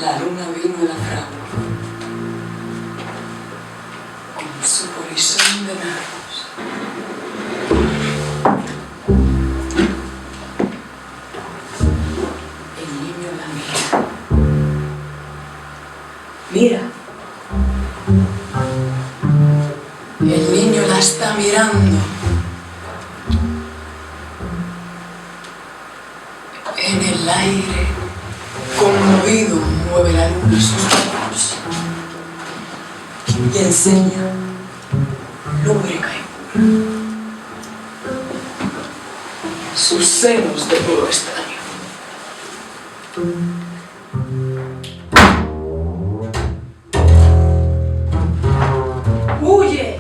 La luna vino a la fragua con su polizón de nardos. El niño la mira. Mira. El niño la está mirando. En el aire, conmovido, mueve la luna sus ojos y enseña lúbrica y pura sus senos de puro estaño. ¡Huye!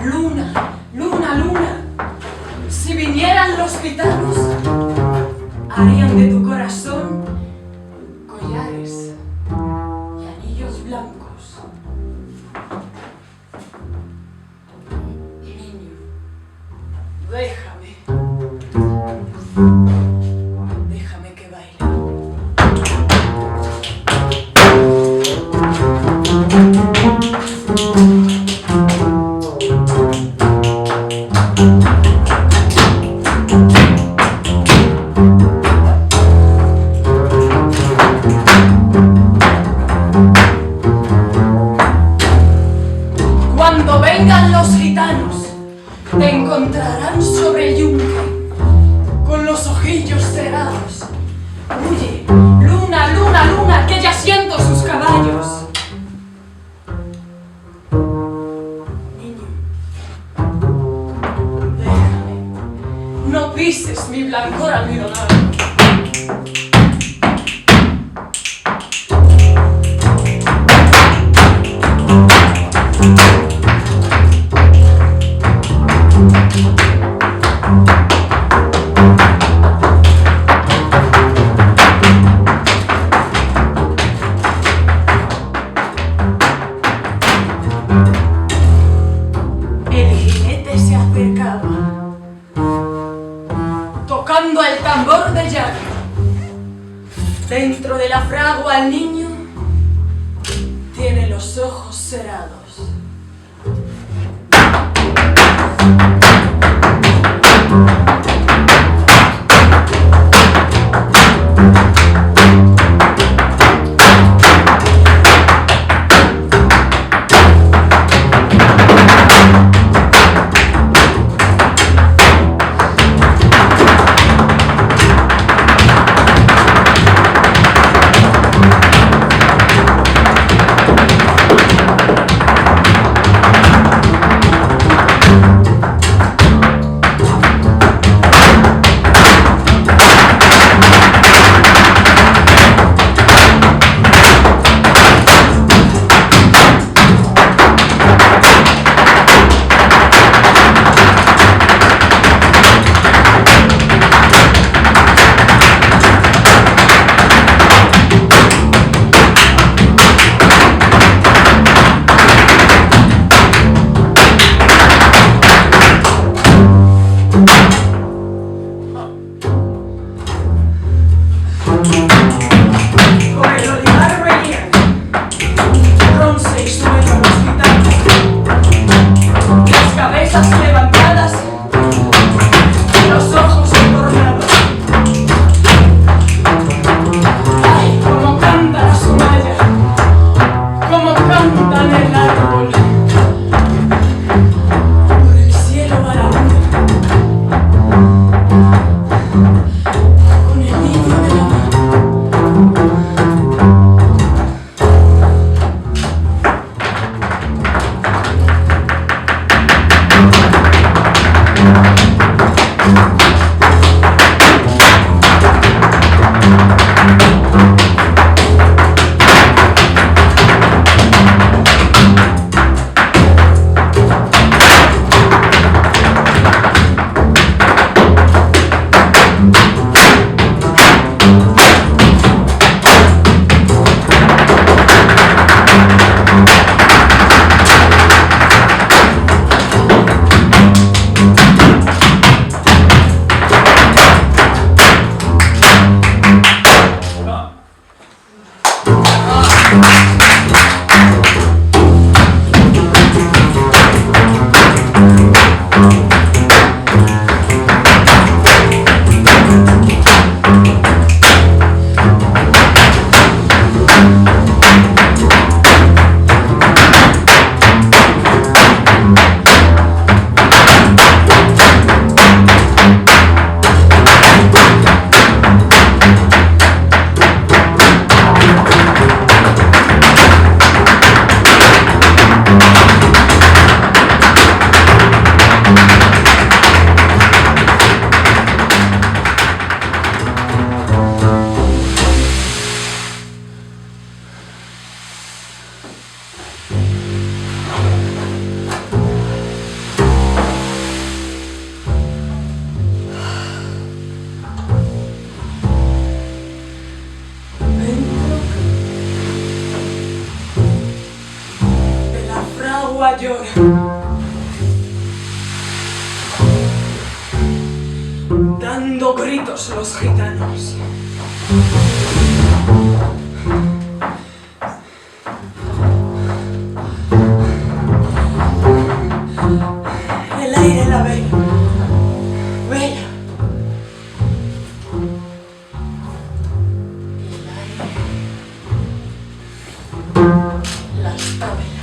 Luna, luna, luna. Si vinieran los gitanos, harían de tu corazón collares y anillos blancos. Niño, déjame que baile. Cuando vengan los gitanos, te encontrarán sobre el yunque, con los ojillos cerrados. Huye, luna, luna, luna, que ya siento sus caballos. Niño, déjame, no pises mi blancor almidonado. Se acercaba, tocando el tambor de llave. Dentro de la fragua el niño tiene los ojos cerrados. De la fragua llora, dando gritos los gitanos. El aire la ve, bella. El aire la está velando.